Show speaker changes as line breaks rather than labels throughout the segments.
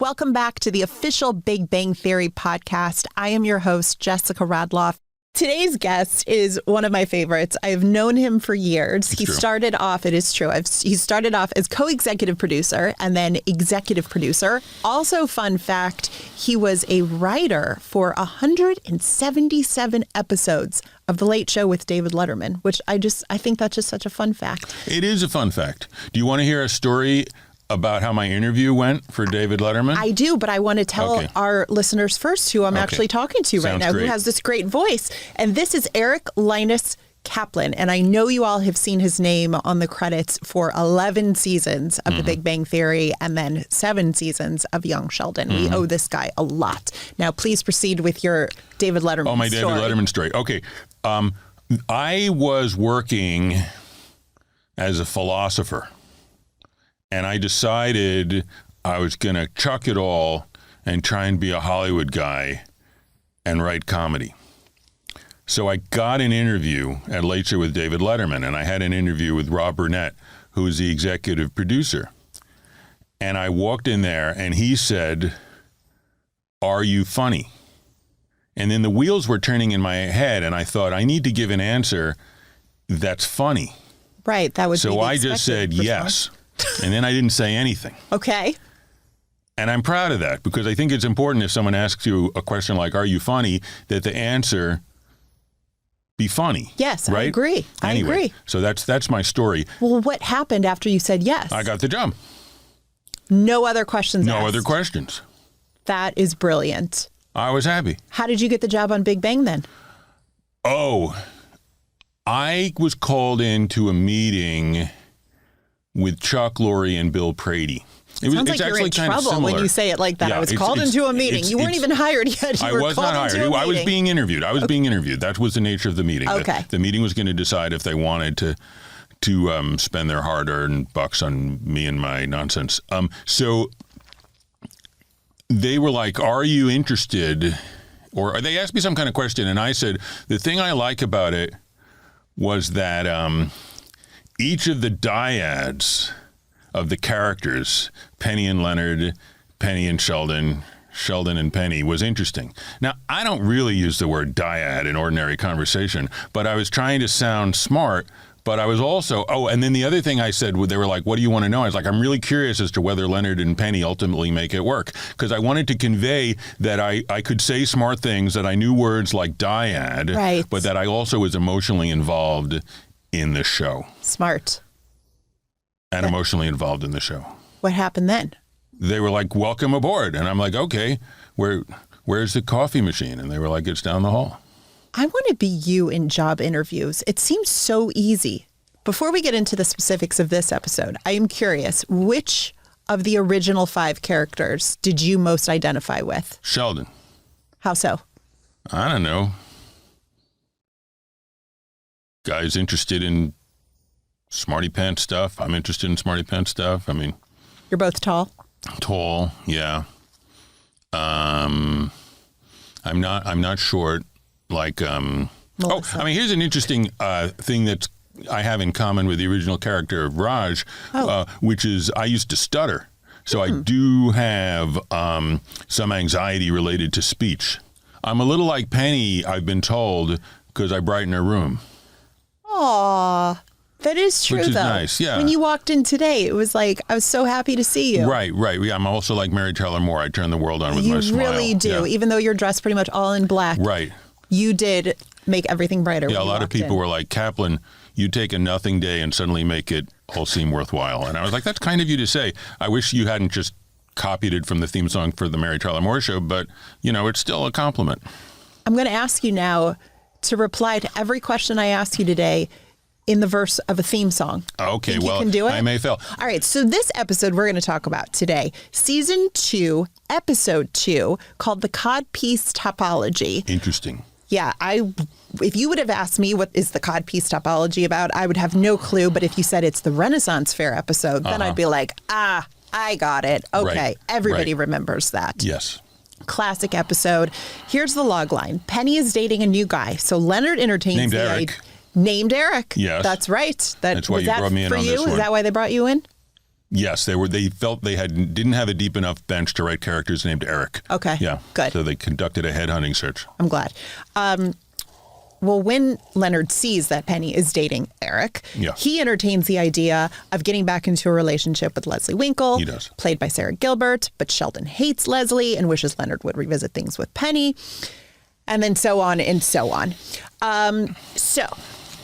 Welcome back to the official Big Bang Theory podcast. I am your host, Jessica Radloff. Today's guest is one of my favorites. I've known him for years. He started off, it is true, he started off as co-executive producer and then executive producer. Also, fun fact, he was a writer for 177 episodes of The Late Show with David Letterman, which I think that's just such a fun fact.
It is a fun fact. Do you want to hear a story about how my interview went for David Letterman?
I do, but I want to tell our listeners first who I'm actually talking to right now, who has this great voice. And this is Eric Kaplan. And I know you all have seen his name on the credits for 11 seasons of The Big Bang Theory and then 7 seasons of Young Sheldon. We owe this guy a lot. Now, please proceed with your David Letterman story.
Oh, my David Letterman story. Okay. I was working as a philosopher. And I decided I was going to chuck it all and try and be a Hollywood guy and write comedy. So I got an interview at Late Show with David Letterman, and I had an interview with Rob Burnett, who is the executive producer. And I walked in there, and he said, "Are you funny?" And then the wheels were turning in my head, and I thought, I need to give an answer that's funny.
Right, that was
so I just said yes. And then I didn't say anything.
Okay.
And I'm proud of that because I think it's important if someone asks you a question like, "Are you funny?" that the answer be funny.
Yes,
right?
I agree.
Anyway,
I agree.
So that's my story.
Well, what happened after you said yes?
I got the job.
No other questions asked.
No other questions.
That is brilliant.
I was happy.
How did you get the job on Big Bang then?
Oh, I was called into a meeting with Chuck, Lorre, and Bill Prady.
Sounds like you're in trouble when you say it like that. Yeah, I was called into a meeting. You weren't even hired yet.
I was not hired. I was being interviewed. Being interviewed. That was the nature of the meeting.
Okay.
The meeting was going to decide if they wanted to spend their hard-earned bucks on me and my nonsense. So they were like, "Are you interested?" Or they asked me some kind of question, and I said, the thing I like about it was that each of the dyads of the characters, Penny and Leonard, Penny and Sheldon, Sheldon and Penny, was interesting. Now, I don't really use the word dyad in ordinary conversation, but I was trying to sound smart, but I was also, and then the other thing I said, they were like, "What do you want to know?" I was like, "I'm really curious as to whether Leonard and Penny ultimately make it work." Because I wanted to convey that I could say smart things, that I knew words like dyad,
right,
but that I also was emotionally involved in the show.
Smart.
And emotionally involved in the show.
What happened then?
They were like, "Welcome aboard." And I'm like, "Okay, where's the coffee machine?" And they were like, "It's down the hall."
I want to be you in job interviews. It seems so easy. Before we get into the specifics of this episode, I am curious, which of the original 5 characters did you most identify with?
Sheldon.
How so?
I don't know. Guy's interested in smarty pants stuff. I'm interested in smarty pants stuff. I mean,
you're both tall.
Tall, yeah. I'm not short. Like, I mean, here's an interesting thing that I have in common with the original character of Raj, which is I used to stutter. So I do have some anxiety related to speech. I'm a little like Penny, I've been told, because I brighten her room.
Aw, that is true,
which is
though.
Nice, yeah.
When you walked in today, it was like, I was so happy to see you.
Right. Yeah, I'm also like Mary Tyler Moore. I turn the world on with my smile.
You really do, even though you're dressed pretty much all in black.
Right.
You did make everything brighter.
Yeah, a lot of people were like, "Kaplan, you take a nothing day and suddenly make it all seem worthwhile." And I was like, "That's kind of you to say. I wish you hadn't just copied it from the theme song for the Mary Tyler Moore Show, but, it's still a compliment."
I'm going to ask you now to reply to every question I ask you today in the verse of a theme song.
Okay,
well, you can do it?
I may fail.
All right, so this episode we're going to talk about today, Season 2, Episode 2, called The Codpiece Topology.
Interesting.
Yeah, if you would have asked me what is the Codpiece Topology about, I would have no clue. But if you said it's the Renaissance Fair episode, then I'd be like, I got it. Okay,
right.
Everybody remembers that.
Yes.
Classic episode. Here's the log line. Penny is dating a new guy. So Leonard entertains
Named Eric.
Named Eric.
Yes.
That's right.
That's why you brought me in on this one.
Is that why they brought you in?
Yes, they felt they didn't have a deep enough bench to write characters named Eric.
Okay.
Yeah.
Good.
So they conducted a headhunting search.
I'm glad. Well, when Leonard sees that Penny is dating Eric, he entertains the idea of getting back into a relationship with Leslie Winkle,
He does.
played by Sarah Gilbert, but Sheldon hates Leslie and wishes Leonard would revisit things with Penny, and then so on and so on. So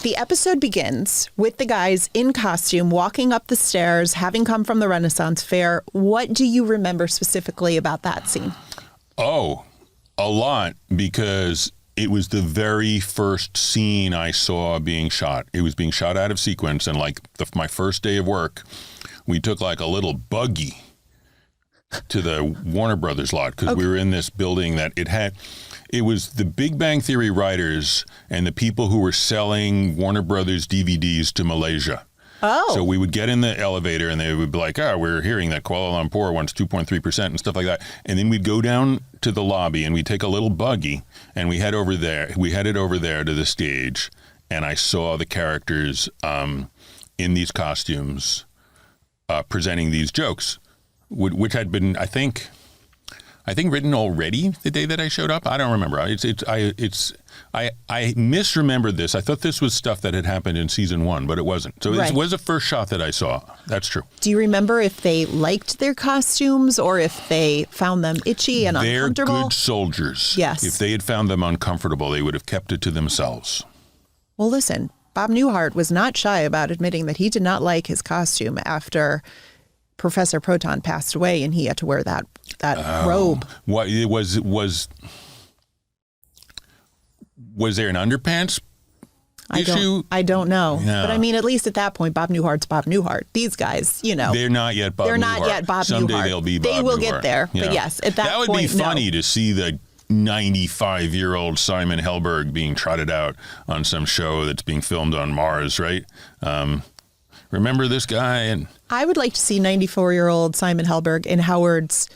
the episode begins with the guys in costume walking up the stairs, having come from the Renaissance Fair. What do you remember specifically about that scene?
Oh, a lot, because it was the very first scene I saw being shot. It was being shot out of sequence, and like my first day of work, we took like a little buggy to the Warner Brothers lot because we were in this building that it was the Big Bang Theory writers and the people who were selling Warner Brothers DVDs to Malaysia.
Oh.
So we would get in the elevator and they would be like, we're hearing that Kuala Lumpur wants 2.3% and stuff like that. And then we'd go down to the lobby and we'd take a little buggy and we headed over there to the stage. And I saw the characters in these costumes presenting these jokes, which had been, I think written already the day that I showed up. I don't remember. I misremembered this. I thought this was stuff that had happened in season 1, but it wasn't. So It was the first shot that I saw. That's true.
Do you remember if they liked their costumes or if they found them itchy and uncomfortable?
They're good soldiers.
Yes.
If they had found them uncomfortable, they would have kept it to themselves.
Well, listen, Bob Newhart was not shy about admitting that he did not like his costume after Professor Proton passed away and he had to wear that robe.
What it was there an underpants issue?
I don't know.
No.
But I mean, at least at that point, Bob Newhart's Bob Newhart. These guys,
they're not yet Bob Newhart.
They're not yet Bob Newhart.
Someday they'll be Bob Newhart.
They will get there.
Yeah.
But yes, at that point,
that would be funny to see the 95-year-old Simon Helberg being trotted out on some show that's being filmed on Mars, right? Remember this guy? And
I would like to see 94-year-old Simon Helberg in Howard's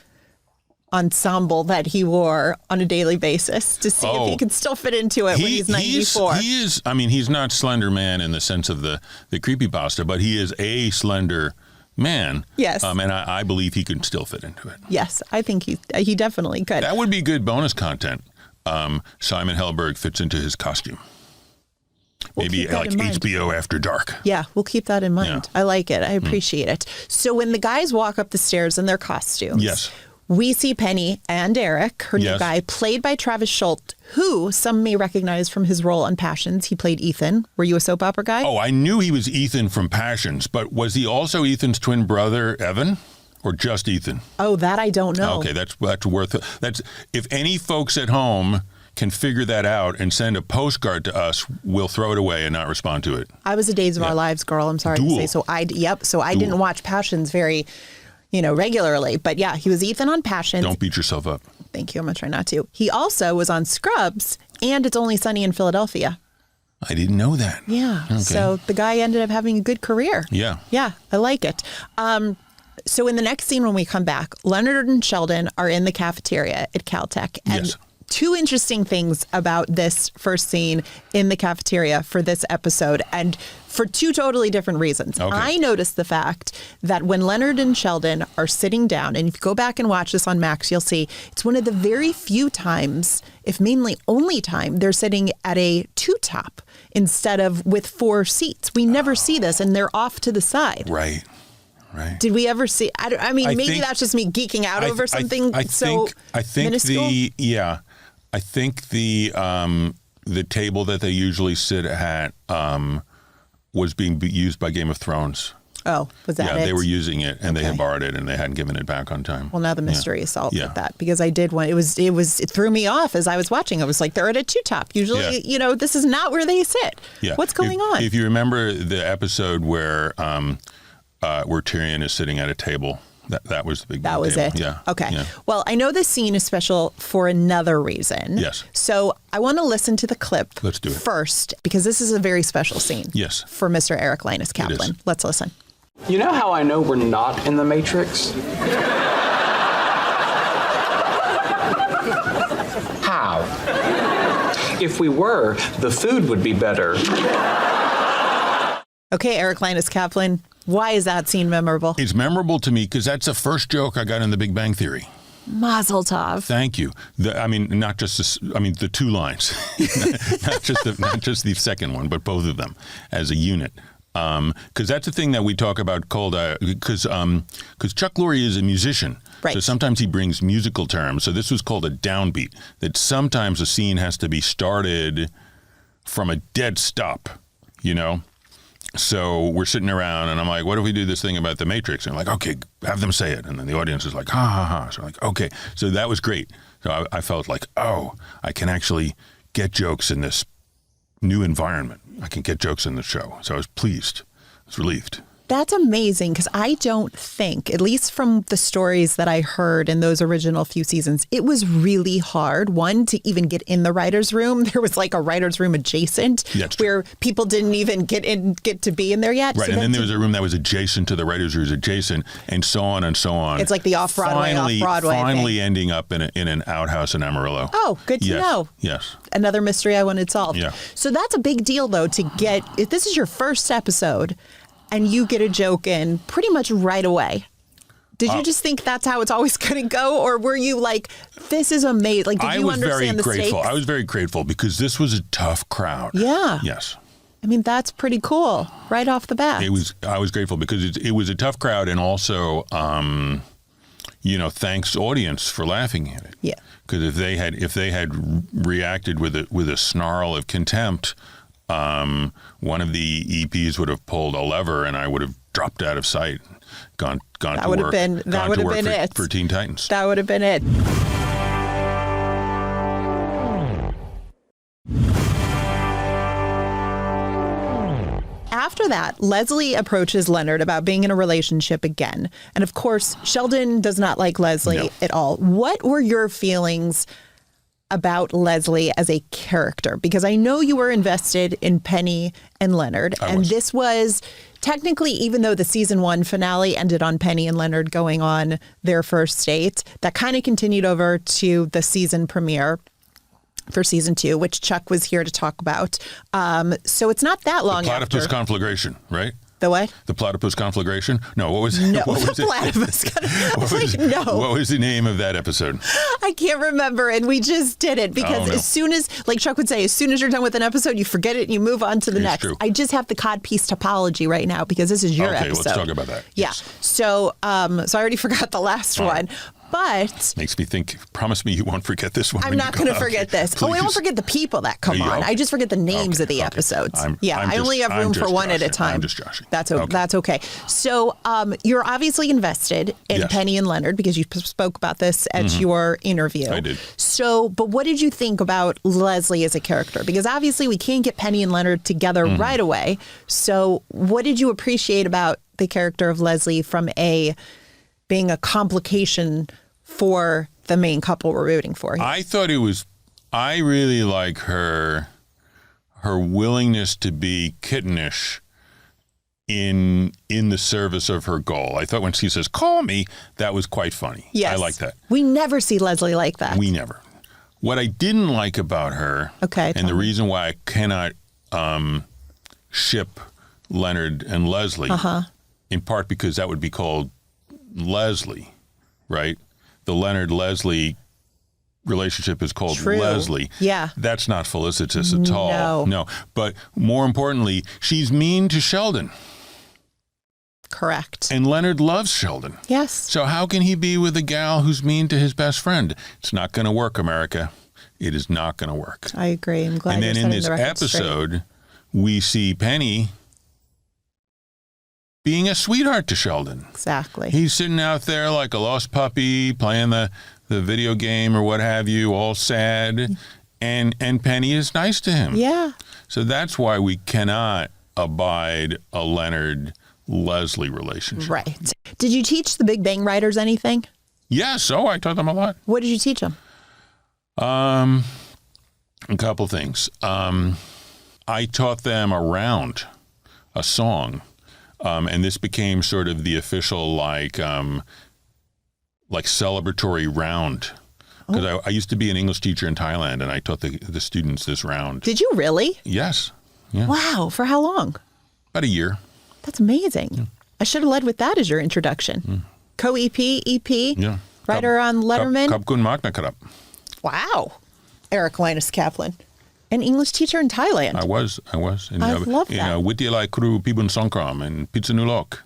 ensemble that he wore on a daily basis to see if he could still fit into it when he's 94.
He is, he's not Slender Man in the sense of the creepypasta, but he is a slender man.
Yes.
And I believe he can still fit into it.
Yes, I think he definitely could.
That would be good bonus content. Simon Helberg fits into his costume. Maybe like HBO After Dark.
Yeah, we'll keep that in mind. Yeah. I like it. I appreciate it. So when the guys walk up the stairs in their costumes, we see Penny and Eric, her new guy, played by Travis Schultz, who some may recognize from his role on Passions. He played Ethan. Were you a soap opera guy?
Oh, I knew he was Ethan from Passions, but was he also Ethan's twin brother, Evan? Or just Ethan?
Oh, that I don't know.
Okay, that's if any folks at home can figure that out and send a postcard to us, we'll throw it away and not respond to it.
I was a Days of Our Lives girl, I'm sorry to say. So I didn't watch Passions very, regularly. But yeah, he was Ethan on Passions.
Don't beat yourself up.
Thank you. I'm going to try not to. He also was on Scrubs and It's Only Sunny in Philadelphia.
I didn't know that.
Yeah. Okay. So the guy ended up having a good career.
Yeah.
Yeah, I like it. So in the next scene when we come back, Leonard and Sheldon are in the cafeteria at Caltech. And two interesting things about this first scene in the cafeteria for this episode, and for two totally different reasons. Okay. I noticed the fact that when Leonard and Sheldon are sitting down, and if you go back and watch this on Max, you'll see it's one of the very few times, if mainly only time, they're sitting at a two-top instead of with four seats. We never see this, and they're off to the side.
Right. Right.
Did we ever see? Maybe that's just me geeking out over something minuscule.
I think the table that they usually sit at was being used by Game of Thrones.
Oh, was that it?
Yeah, they were using it, and they had borrowed it, and they hadn't given it back on time.
Well, now the mystery is solved with that, because I did one. It threw me off as I was watching. I was like, they're at a two-top. Usually, this is not where they sit. Yeah. What's going on?
If you remember the episode where Tyrion is sitting at a table. That was the big
That was
table.
it?
Yeah.
Okay.
Yeah.
Well, I know this scene is special for another reason.
Yes.
So I want to listen to the clip
Let's do it.
first, because this is a very special scene.
Yes.
For Mr. Eric Kaplan. Let's listen.
You know how I know we're not in the Matrix? How? If we were, the food would be better.
Okay, Eric Kaplan, Why is that scene memorable?
It's memorable to me because that's the first joke I got in The Big Bang Theory.
Mazel tov.
Thank you. Not just this, the two lines, not just the second one, but both of them as a unit. Because that's the thing that we talk about called because Chuck Lorre is a musician,
right.
So sometimes he brings musical terms. So this was called a downbeat. That sometimes a scene has to be started from a dead stop, So we're sitting around and I'm like, what if we do this thing about the Matrix? And I'm like, okay, have them say it. And then the audience is like, ha, ha, ha. So I'm like, okay. So that was great. So I felt like, oh, I can actually get jokes in this new environment. I can get jokes in the show. So I was pleased. I was relieved.
That's amazing because I don't think, at least from the stories that I heard in those original few seasons, it was really hard, one, to even get in the writer's room. There was like a writer's room adjacent where people didn't even get to be in there yet.
Right,
so
and then there was a room that was adjacent to the writer's room adjacent, and so on and so on.
It's like the off-Broadway,
Finally
thing.
ending up in an outhouse in Amarillo.
Oh, good to know.
Yes.
Another mystery I wanted solved.
Yeah.
So that's a big deal, though, to get, if this is your first episode, and you get a joke in pretty much right away. Did you just think that's how it's always going to go? Or were you like, this is amazing? Like, did you understand the stakes?
I was very grateful because this was a tough crowd.
Yeah.
Yes.
I mean, that's pretty cool right off the bat.
I was grateful because it was a tough crowd, and also, thanks audience for laughing at it.
Yeah.
Because if they had reacted with a snarl of contempt, one of the EPs would have pulled a lever and I would have dropped out of sight, gone to work.
That would have been it
for Teen Titans.
That would have been it. After that, Leslie approaches Leonard about being in a relationship again. And of course, Sheldon does not like Leslie at all. What were your feelings about Leslie as a character? Because I know you were invested in Penny and Leonard. This was technically, even though the season 1 finale ended on Penny and Leonard going on their first date, that kind of continued over to the season premiere for season 2, which Chuck was here to talk about. So it's not that long
after.
Platypus
conflagration, right?
The what?
The platypus conflagration? No, what was it?
No,
what was
the platypus.
What was the name of that episode?
I can't remember, and we just did it because as soon as, like Chuck would say, as soon as you're done with an episode, you forget it and you move on to the next.
True.
I just have the Codpiece Topology right now because this is your episode.
Okay, let's talk about that.
Yeah.
Yes.
So I already forgot the last one. But
makes me think, promise me you won't forget this one.
I'm not going to forget this.
Please.
Oh, I won't forget the people that come on. I just forget the names of the episodes. I only have room for one at a time.
I'm just joshing.
That's okay. So you're obviously invested in Penny and Leonard because you spoke about this at your interview.
I did.
So, but what did you think about Leslie as a character? Because obviously we can't get Penny and Leonard together right away. So what did you appreciate about the character of Leslie from being a complication for the main couple we're rooting for?
I really like her willingness to be kittenish in the service of her goal. I thought when she says, call me, that was quite funny.
Yes.
I like that.
We never see Leslie like that.
We never. What I didn't like about her, and the reason why I cannot ship Leonard and Leslie, in part because that would be called Leslie, right? The Leonard-Leslie relationship is called Leslie.
Yeah.
That's not felicitous at all. No. But more importantly, she's mean to Sheldon.
Correct.
And Leonard loves Sheldon.
Yes.
So how can he be with a gal who's mean to his best friend? It's not going to work, America. It is not going to work.
I agree. I'm glad.
And then in this episode, we see Penny being a sweetheart to Sheldon.
Exactly.
He's sitting out there like a lost puppy playing the video game or what have you, all sad. And Penny is nice to him.
Yeah.
So that's why we cannot abide a Leonard-Leslie relationship.
Right. Did you teach the Big Bang writers anything?
Yes. I taught them a lot.
What did you teach them?
A couple things. I taught them a song. And this became sort of the official like celebratory round. Because I used to be an English teacher in Thailand, and I taught the students this round.
Did you really?
Yes. Yeah.
Wow. For how long?
About a year.
That's amazing. I should have led with that as your introduction. Co-EP, EP,
Yeah.
writer on Letterman.
Kap kun magna karap.
Wow. Eric Kaplan. An English teacher in Thailand.
I was. In,
I love that.
Wityalai Kru Pibun Songkram in Pitsanulok,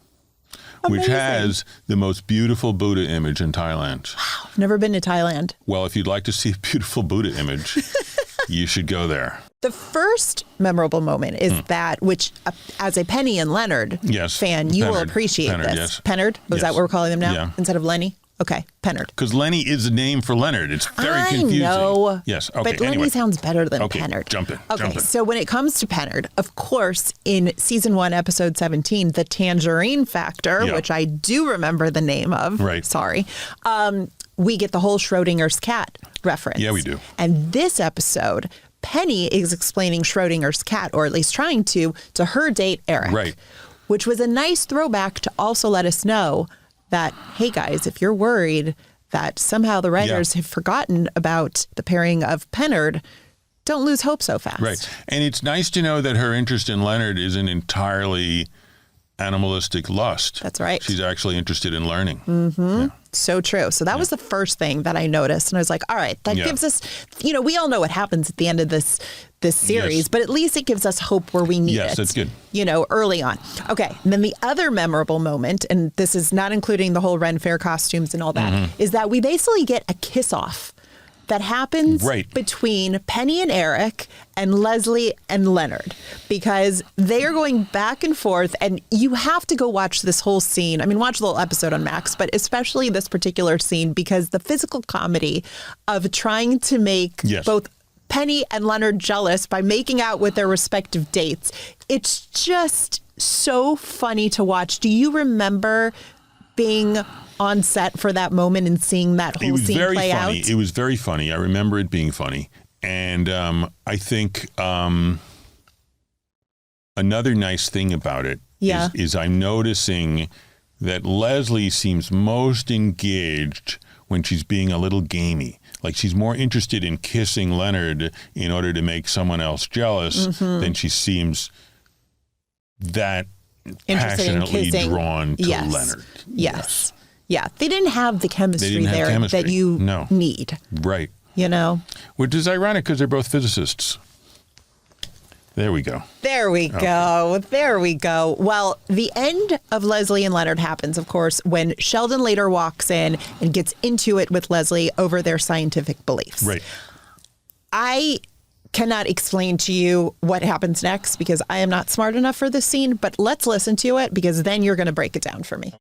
which has the most beautiful Buddha image in Thailand.
Wow. Never been to Thailand.
Well, if you'd like to see a beautiful Buddha image, you should go there.
The first memorable moment is that, which as a Penny and Leonard fan, you will appreciate this.
Yes.
Pennard? Was that what we're calling them now?
Yeah.
Instead of Lenny? Okay, Pennard.
Because Lenny is a name for Leonard. It's very confusing.
I know.
Yes, okay,
but Lenny
anyway.
sounds better than
Okay,
Pennard.
jump in.
So when it comes to Pennard, of course, in season 1, episode 17, the Tangerine Factor, which I do remember the name of.
Right.
Sorry. We get the whole Schrodinger's cat reference.
Yeah, we do.
And this episode, Penny is explaining Schrodinger's cat, or at least trying to her date, Eric.
Right.
Which was a nice throwback to also let us know that, hey guys, if you're worried that somehow the writers have forgotten about the pairing of Pennard, don't lose hope so fast.
Right. And it's nice to know that her interest in Leonard isn't entirely animalistic lust.
That's right.
She's actually interested in learning.
Mm-hmm. Yeah. So true. So that was the first thing that I noticed. And I was like, all right, that gives us, we all know what happens at the end of this series, but at least it gives us hope where we need it.
Yes, that's good.
Early on. Okay. And then the other memorable moment, and this is not including the whole Ren Fair costumes and all that, is that we basically get a kiss off that happens between Penny and Eric and Leslie and Leonard, because they are going back and forth, and you have to go watch this whole scene. I mean, watch the whole episode on Max, but especially this particular scene, because the physical comedy of trying to make both Penny and Leonard jealous by making out with their respective dates. It's just so funny to watch. Do you remember being on set for that moment and seeing that whole scene play out?
It was very funny. I remember it being funny. And I think another nice thing about it is I'm noticing that Leslie seems most engaged when she's being a little gamey. Like she's more interested in kissing Leonard in order to make someone else jealous than she seems that passionately drawn to Leonard.
Yes. Yeah. They didn't have the chemistry that you need.
Right.
Which
is ironic because they're both physicists. There we go.
There we go. Well, the end of Leslie and Leonard happens, of course, when Sheldon later walks in and gets into it with Leslie over their scientific beliefs.
Right.
I cannot explain to you what happens next because I am not smart enough for this scene, but let's listen to it because then you're going to break it down for me.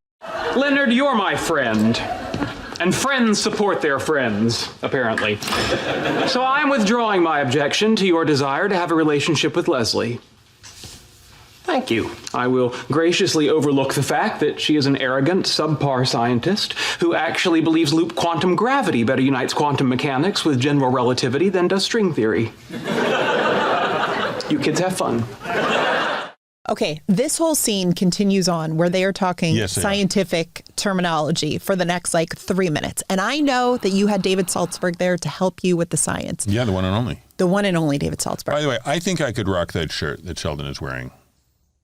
Leonard, you're my friend. And friends support their friends, apparently. So I'm withdrawing my objection to your desire to have a relationship with Leslie. Thank you. I will graciously overlook the fact that she is an arrogant, subpar scientist who actually believes loop quantum gravity better unites quantum mechanics with general relativity than does string theory. You kids have fun.
Okay, this whole scene continues on where they are talking scientific terminology for the next 3 minutes. And I know that you had David Saltzberg there to help you with the science.
Yeah, the one and only.
The one and only David Saltzberg.
By the way, I think I could rock that shirt that Sheldon is wearing.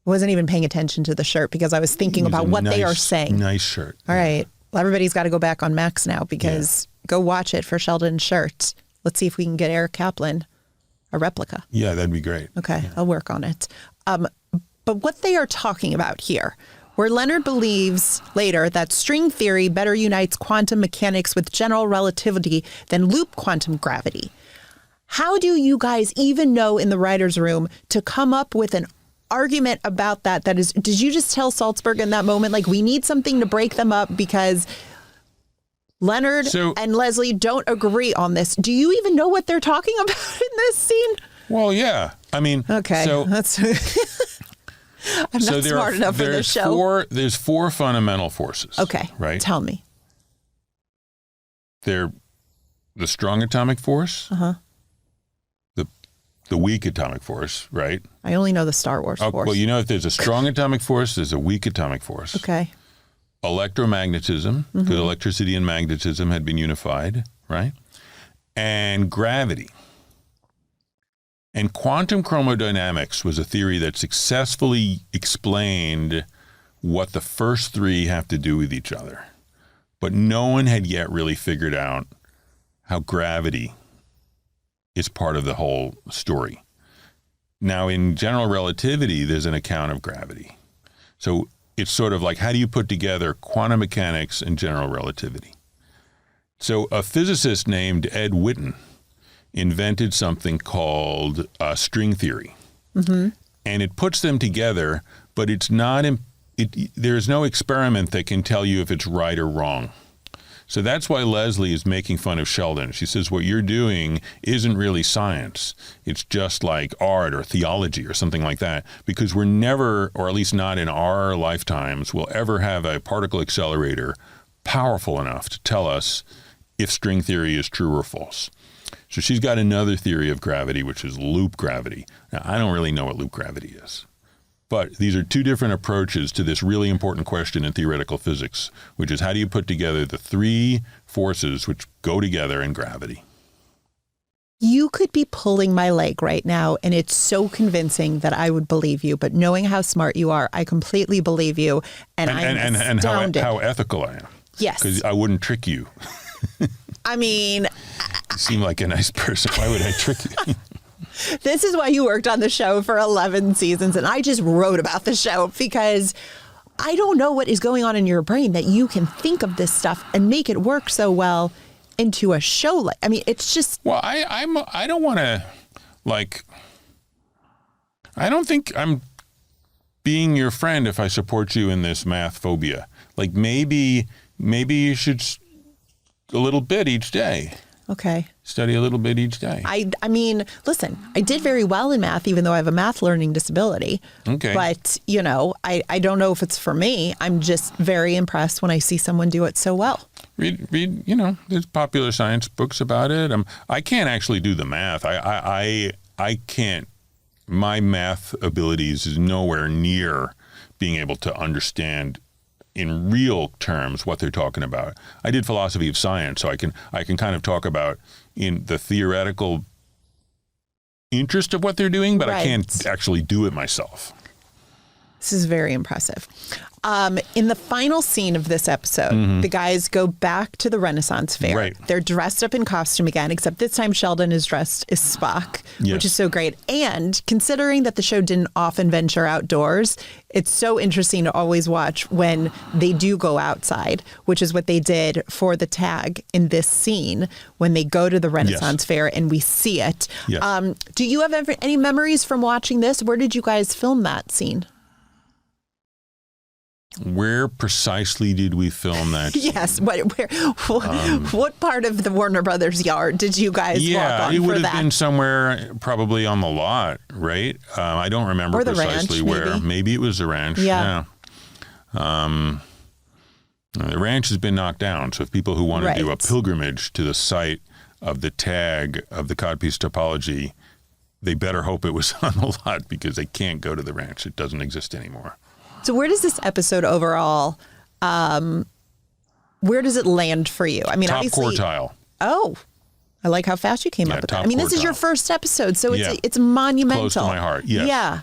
Wasn't even paying attention to the shirt because I was thinking about what they are saying.
Nice shirt.
All right. Well, everybody's got to go back on Max now because go watch it for Sheldon's shirt. Let's see if we can get Eric Kaplan a replica.
Yeah, that'd be great.
Okay, I'll work on it. But what they are talking about here, where Leonard believes later that string theory better unites quantum mechanics with general relativity than loop quantum gravity. How do you guys even know in the writer's room to come up with an argument about that? That is, did you just tell Saltzberg in that moment, we need something to break them up because Leonard and Leslie don't agree on this? Do you even know what they're talking about in this scene?
Well, yeah. I mean,
okay.
So
that's... I'm not smart enough for this show.
There's 4 fundamental forces.
Okay.
Right?
Tell me.
They're the strong atomic force, the weak atomic force, right?
I only know the Star Wars force.
Well, if there's a strong atomic force, there's a weak atomic force.
Okay.
Electromagnetism, because electricity and magnetism had been unified, right? And gravity. And quantum chromodynamics was a theory that successfully explained what the first three have to do with each other. But no one had yet really figured out how gravity is part of the whole story. Now, in general relativity, there's an account of gravity. So it's sort of like, how do you put together quantum mechanics and general relativity? So a physicist named Ed Witten invented something called string theory. Mm-hmm. And it puts them together, but it's not, there's no experiment that can tell you if it's right or wrong. So that's why Leslie is making fun of Sheldon. She says, what you're doing isn't really science. It's just like art or theology or something like that, because we're never, or at least not in our lifetimes, will ever have a particle accelerator powerful enough to tell us if string theory is true or false. So she's got another theory of gravity, which is loop gravity. Now, I don't really know what loop gravity is. But these are two different approaches to this really important question in theoretical physics, which is how do you put together the three forces which go together in gravity?
You could be pulling my leg right now, and it's so convincing that I would believe you. But knowing how smart you are, I completely believe you, and I'm astounded.
How ethical I am.
Yes.
Because I wouldn't trick you.
I mean...
You seem like a nice person. Why would I trick you?
This is why you worked on the show for 11 seasons, and I just wrote about the show because I don't know what is going on in your brain that you can think of this stuff and make it work so well into a show. Like, I mean, it's just...
Well, I don't want to, like... I don't think I'm being your friend if I support you in this math phobia. Like, maybe you should a little bit each day.
Okay.
Study a little bit each day.
I mean, listen, I did very well in math, even though I have a math learning disability.
Okay.
But, you know, I don't know if it's for me. I'm just very impressed when I see someone do it so well.
Read, you know, there's popular science books about it. I can't actually do the math. I can't, my math abilities is nowhere near being able to understand in real terms what they're talking about. I did philosophy of science, so I can kind of talk about in the theoretical interest of what they're doing, but right. I can't actually do it myself.
This is very impressive. In the final scene of this episode, the guys go back to the Renaissance Fair.
Right.
They're dressed up in costume again, except this time Sheldon is dressed as Spock, which is so great. And considering that the show didn't often venture outdoors, it's so interesting to always watch when they do go outside, which is what they did for the tag in this scene when they go to the Renaissance Fair and we see it.
Yes.
Do you have any memories from watching this? Where did you guys film that scene?
Where precisely did we film that?
Yes. What part of the Warner Brothers yard did you guys walk on for that?
Yeah, it would have been somewhere probably on the lot, right? I don't remember precisely
ranch,
where. Maybe it was the ranch.
Yeah.
The ranch has been knocked down, so if people who want to do a pilgrimage to the site of the tag of the Codpiece Topology, they better hope it was on the lot because they can't go to the ranch. It doesn't exist anymore.
So where does this episode overall, where does it land for you? I mean,
top
obviously,
quartile.
Oh, I like how fast you came up with that. I mean, this is your first episode, so it's monumental.
Close to my heart, yes.
Yeah.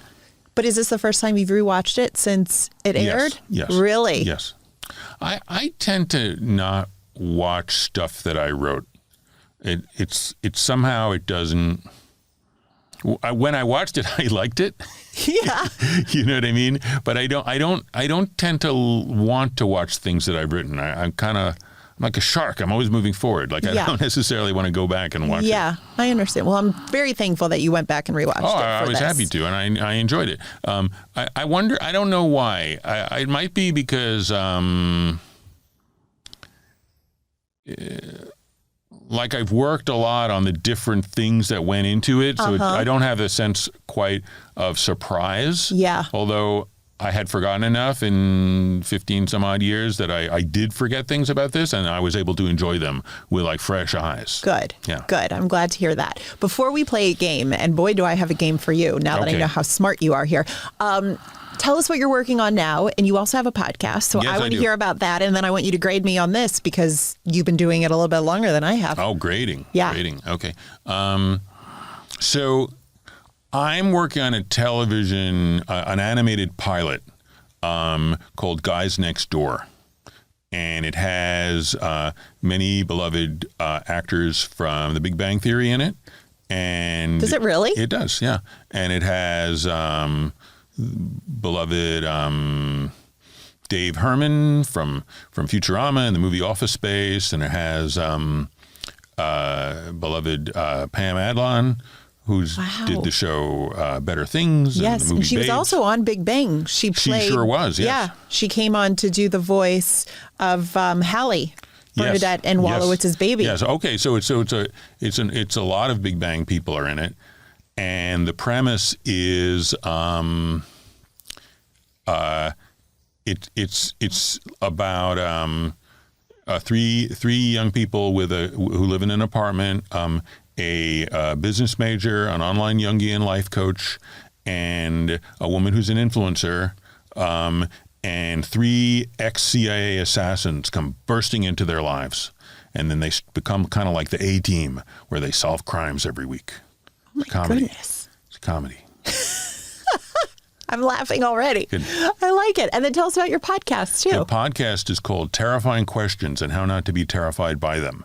But is this the first time you've rewatched it since it aired?
Yes.
Really?
Yes. I tend to not watch stuff that I wrote. It's somehow it doesn't... When I watched it, I liked it.
Yeah.
You know what I mean? But I don't tend to want to watch things that I've written. I'm like a shark. I'm always moving forward. Like I don't necessarily want to go back and watch it.
Yeah, I understand. Well, I'm very thankful that you went back and rewatched it.
I was happy to, and I enjoyed it. I wonder, I don't know why. It might be because like I've worked a lot on the different things that went into it, so I don't have a sense quite of surprise.
Yeah.
Although I had forgotten enough in 15 some odd years that I did forget things about this, and I was able to enjoy them with like fresh eyes.
Good.
Yeah. Good.
I'm glad to hear that. Before we play a game, and boy, do I have a game for you now that I know how smart you are here. Tell us what you're working on now, and you also have a podcast, so
yes,
I want to hear about that, and then I want you to grade me on this because you've been doing it a little bit longer than I have.
Oh, grading.
Yeah.
Grading. Okay. So I'm working on a television, an animated pilot called Guys Next Door. And it has many beloved actors from The Big Bang Theory in it. And
does it really?
It does, yeah. And it has beloved Dave Herman from Futurama and the movie Office Space, and it has beloved Pam Adlon, who did the show Better Things.
Yes,
and the movie
and she was
Babes.
also on Big Bang. She
sure was. Yes.
Yeah, she came on to do the voice of Hallie Bernadette and Wolowitz's baby.
Yes. Okay. So it's a lot of Big Bang people are in it, and the premise is it's about three young people who live in an apartment, a business major, an online Jungian life coach, and a woman who's an influencer, and three ex-CIA assassins come bursting into their lives, and then they become kind of like the A-Team, where they solve crimes every week.
Oh my goodness!
It's a comedy.
I'm laughing already.
Good.
I like it. And then tell us about your podcast, too.
The podcast is called Terrifying Questions and How Not to Be Terrified by Them.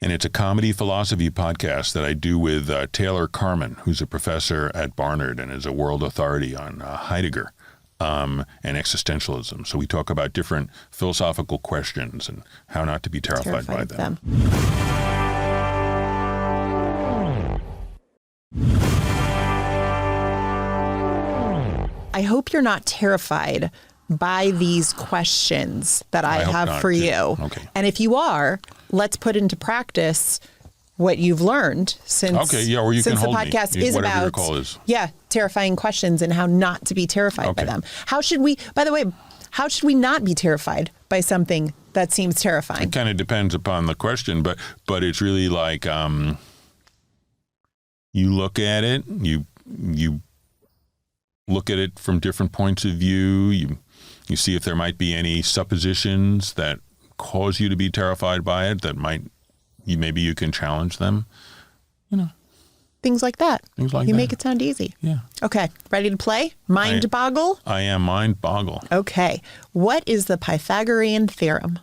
And it's a comedy philosophy podcast that I do with Taylor Carman, who's a professor at Barnard and is a world authority on Heidegger and existentialism. So we talk about different philosophical questions and how not to be terrified by them.
I hope you're not terrified by these questions that I have for you.
Okay.
And if you are, let's put into practice what you've learned since,
or you
since
can
the
hold
podcast
me,
is
whatever
about
your call is.
terrifying questions and how not to be terrified by them. How should we not be terrified by something that seems terrifying?
It kind of depends upon the question, but it's really like you look at it, you look at it from different points of view. You see if there might be any suppositions that cause you to be terrified by it that maybe you can challenge them.
Things like that. You make it sound easy.
Yeah.
Okay. Ready to play? Mindboggle?
I am Mindboggle.
Okay. What is the Pythagorean theorem?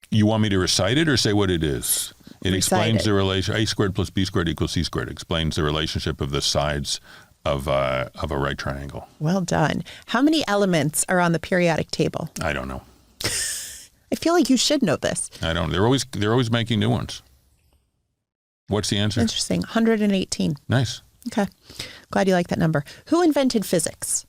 You want me to recite it or say what it is? It explains the relation. A squared plus B squared equals C squared. It explains the relationship of the sides of a right triangle.
Well done. How many elements are on the periodic table?
I don't know.
I feel like you should know this.
I don't. They're always making new ones. What's the answer?
Interesting. 118.
Nice.
Okay. Glad you like that number. Who invented physics?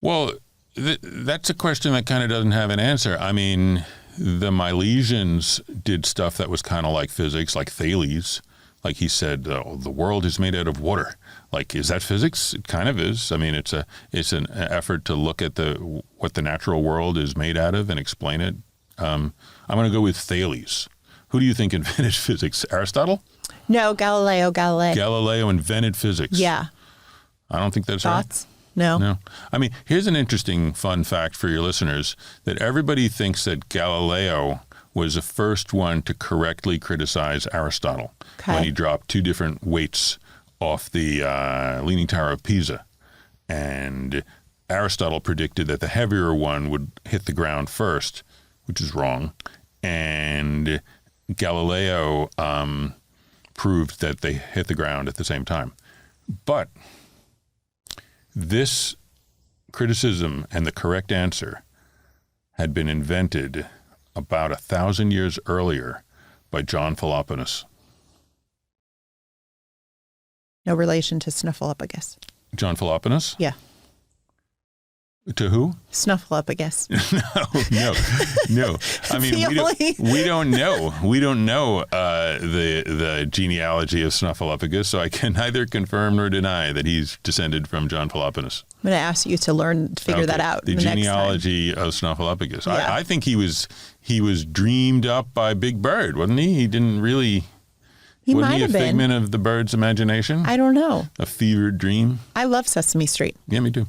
Well, that's a question that kind of doesn't have an answer. I mean, the Milesians did stuff that was kind of like physics, like Thales. Like he said, the world is made out of water. Like, is that physics? It kind of is. I mean, it's an effort to look at what the natural world is made out of and explain it. I'm going to go with Thales. Who do you think invented physics? Aristotle?
No, Galileo Galilei.
Galileo invented physics.
Yeah.
I don't think that's
Thoughts?
right.
No.
I mean, here's an interesting fun fact for your listeners, that everybody thinks that Galileo was the first one to correctly criticize Aristotle when he dropped two different weights off the Leaning Tower of Pisa. And Aristotle predicted that the heavier one would hit the ground first, which is wrong. And Galileo proved that they hit the ground at the same time. But this criticism and the correct answer had been invented about 1,000 years earlier by John Philoponus.
No relation to Snuffleupagus.
John Philoponus?
Yeah.
To who?
Snuffleupagus.
No. I mean, we don't know. We don't know the genealogy of Snuffleupagus, so I can neither confirm nor deny that he's descended from John Philoponus.
I'm going to ask you to figure that out.
The genealogy of Snuffleupagus.
Yeah.
I think he was dreamed up by Big Bird, wasn't he? He didn't really. Wasn't he a figment of the bird's imagination?
I don't know.
A fevered dream?
I love Sesame Street.
Yeah, me too.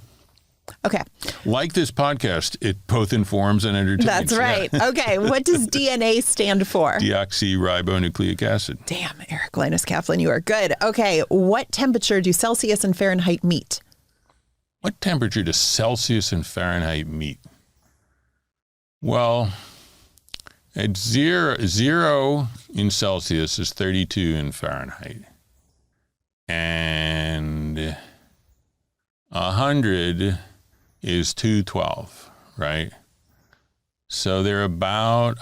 Okay.
Like this podcast, it both informs and entertains.
That's right.
Yeah.
Okay. What does DNA stand for?
Deoxyribonucleic acid.
Damn, Eric Kaplan, you are good. Okay. What temperature do Celsius and Fahrenheit meet?
What temperature does Celsius and Fahrenheit meet? Well, at zero in Celsius is 32 in Fahrenheit. And 100 is 212, right? So they're about,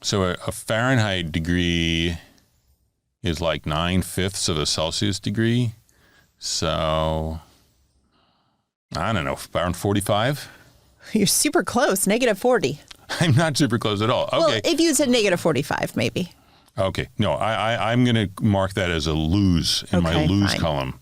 so a Fahrenheit degree is like 9/5 of a Celsius degree. So, I don't know, around 45?
You're super close, -40.
I'm not super close at all. Okay.
Well, if you said -45, maybe.
Okay. No, I'm going to mark that as a lose in my lose column.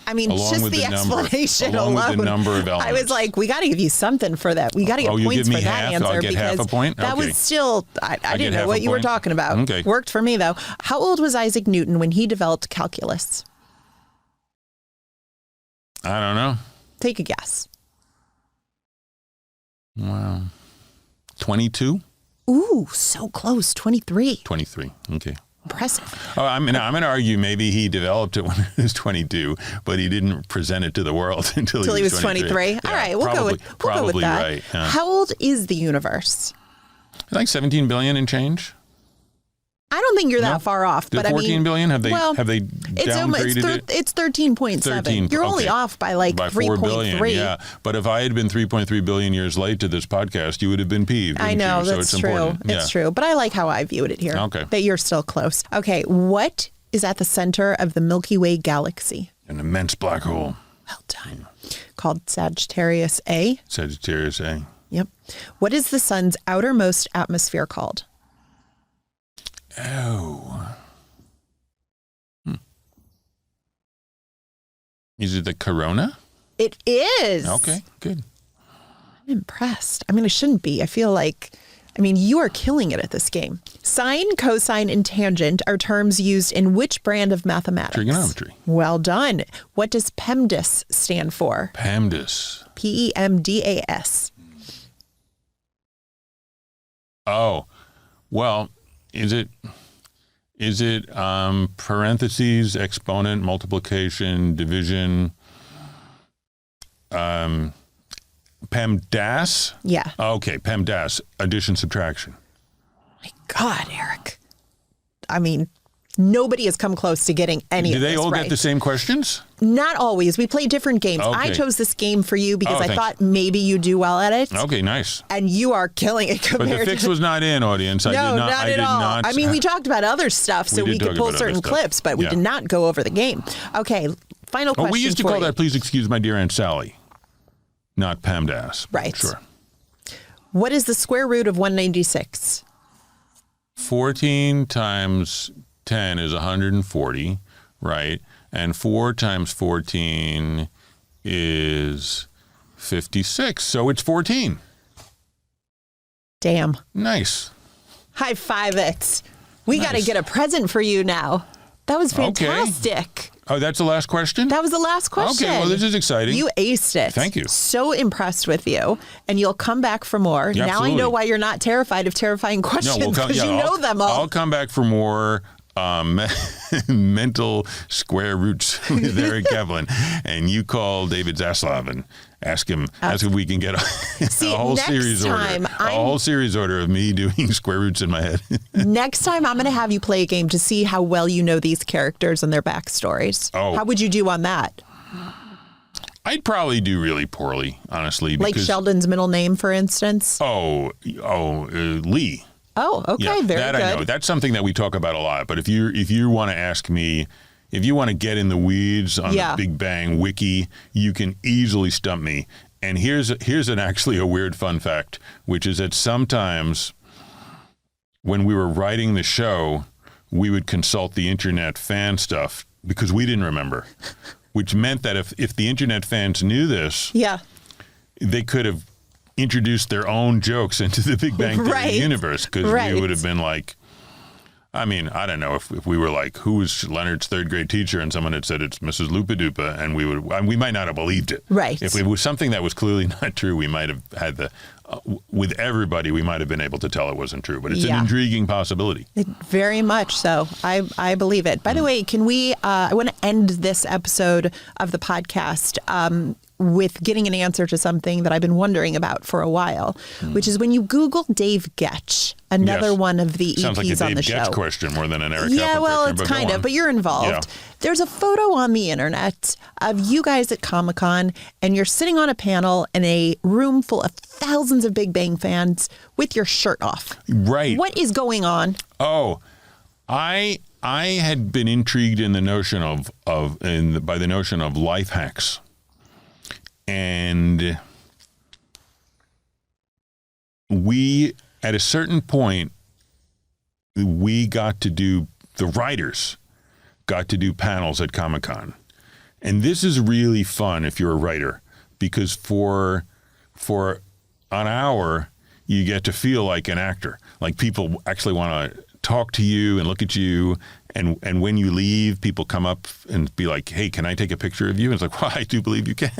I mean, just the explanation alone.
Along with the number of elements.
I was like, we got to give you something for that. We got to get points for that answer.
I'll get half a point?
That was still, I didn't know what you were talking about.
Okay.
Worked for me, though. How old was Isaac Newton when he developed calculus?
I don't know.
Take a guess.
Wow. 22?
Ooh, so close. 23.
23. Okay.
Impressive.
Oh, I'm going to argue maybe he developed it when he was 22, but he didn't present it to the world until he was 23.
Yeah, all right, we'll go with that.
Right. Yeah.
How old is the universe?
Like 17 billion and change.
I don't think you're that far off, but
14 billion? Have they
it's
downgraded it?
It's 13.7. You're only off by
4 billion.
3.3.
Yeah, but if I had been 3.3 billion years late to this podcast, you would have been peeved.
I know,
you?
that's
so it's
true.
Important.
It's true, but I like how I viewed it here.
Okay.
That you're still close. Okay, what is at the center of the Milky Way galaxy?
An immense black hole.
Well done. Called Sagittarius A.
Sagittarius A.
Yep. What is the sun's outermost atmosphere called?
Oh. Is it the corona?
It is.
Okay, good.
I'm impressed. I mean, I shouldn't be. I feel like, you are killing it at this game. Sine, cosine, and tangent are terms used in which brand of mathematics?
Trigonometry.
Well done. What does PEMDAS stand for?
PEMDAS.
PEMDAS.
Oh, well, is it parentheses, exponent, multiplication, division, PEMDAS?
Yeah.
Okay, PEMDAS, addition, subtraction.
My God, Eric. Nobody has come close to getting any of this right.
Do they all get the same questions?
Not always. We play different games.
Okay.
I chose this game for you because I
thanks.
thought maybe you do well at it.
Okay, nice.
And you are killing it compared to...
But the fix was not in, audience.
No, not at all. We talked about other stuff so we could pull certain clips, but we did not go over the game. Okay, final question.
We used to call that, please excuse my dear Aunt Sally, not PEMDAS.
Right.
Sure.
What is the square root of 196?
14 times 10 is 140, right? And 4 times 14 is 56. So it's 14.
Damn.
Nice.
High five it. We got to get a present for you now. That was fantastic.
Okay. Oh, that's the last question?
That was the last question.
Okay, well, this is exciting.
You aced it.
Thank you.
So impressed with you. And you'll come back for more.
Yeah,
now
absolutely.
I know why you're not terrified of terrifying questions because you know them all.
I'll come back for more mental square roots with Eric Kaplan. And you call David Zaslav and ask him if we can get a whole series order of me doing square roots in my head.
Next time, I'm going to have you play a game to see how well you know these characters and their backstories.
Oh.
How would you do on that?
I'd probably do really poorly, honestly.
Like Sheldon's middle name, for instance?
Lee.
Oh, okay,
yeah,
very
that
good.
I know. That's something that we talk about a lot. But if you want to ask me, if you want to get in the weeds on the Big Bang Wiki, you can easily stump me. And here's actually a weird fun fact, which is that sometimes when we were writing the show, we would consult the internet fan stuff because we didn't remember, which meant that if the internet fans knew this, they could have introduced their own jokes into the Big Bang Theory universe because we would have been like, I mean, I don't know if we were like, who was Leonard's third grade teacher, and someone had said it's Mrs. Lupa-Dupa, and we might not have believed it.
Right.
If it was something that was clearly not true, we might have had with everybody, we might have been able to tell it wasn't true. But it's an intriguing possibility.
Very much so. I believe it. By the way, can we, I want to end this episode of the podcast with getting an answer to something that I've been wondering about for a while, which is when you Google Dave Getch, another one of the
Sounds like
EPs
a
on the
Dave
show.
Getch question more than an Eric
Yeah,
Kaplan
well,
question,
it's kind of, but you're involved.
Yeah.
There's a photo on the internet of you guys at Comic-Con, and you're sitting on a panel in a room full of thousands of Big Bang fans with your shirt off.
Right.
What is going on?
Oh, I had been intrigued in the notion by the notion of life hacks. And we, at a certain point, the writers got to do panels at Comic-Con. And this is really fun if you're a writer, because for an hour, you get to feel like an actor. Like people actually want to talk to you and look at you. And when you leave, people come up and be like, hey, can I take a picture of you? And it's like, well, I do believe you can.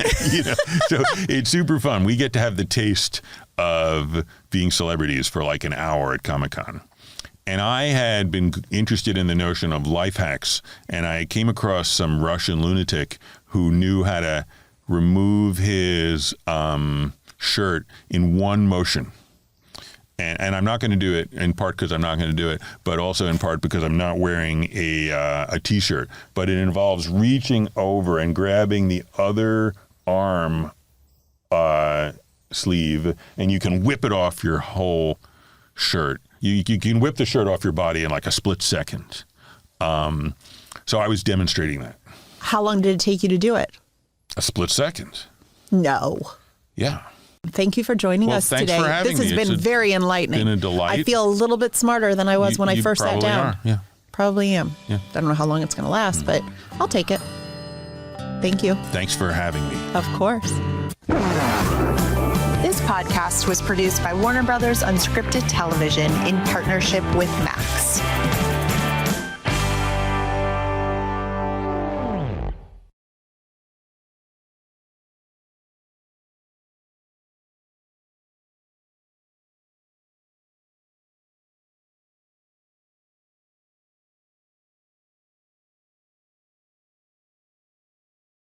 So it's super fun. We get to have the taste of being celebrities for like an hour at Comic-Con. And I had been interested in the notion of life hacks. And I came across some Russian lunatic who knew how to remove his shirt in one motion. And I'm not going to do it, in part because I'm not going to do it, but also in part because I'm not wearing a T-shirt. But it involves reaching over and grabbing the other arm sleeve, and you can whip it off your whole shirt. You can whip the shirt off your body in like a split second. So I was demonstrating that.
How long did it take you to do it?
A split second.
No.
Yeah.
Thank you for joining us
thanks
today.
for having
this has
me.
been very enlightening.
Been a delight.
I feel a little bit smarter than I was when I first sat
probably
down.
are, yeah.
Probably am.
Yeah.
I don't know how long it's going to last, but I'll take it. Thank you.
Thanks for having me.
Of course. This podcast was produced by Warner Brothers Unscripted Television in partnership with Max.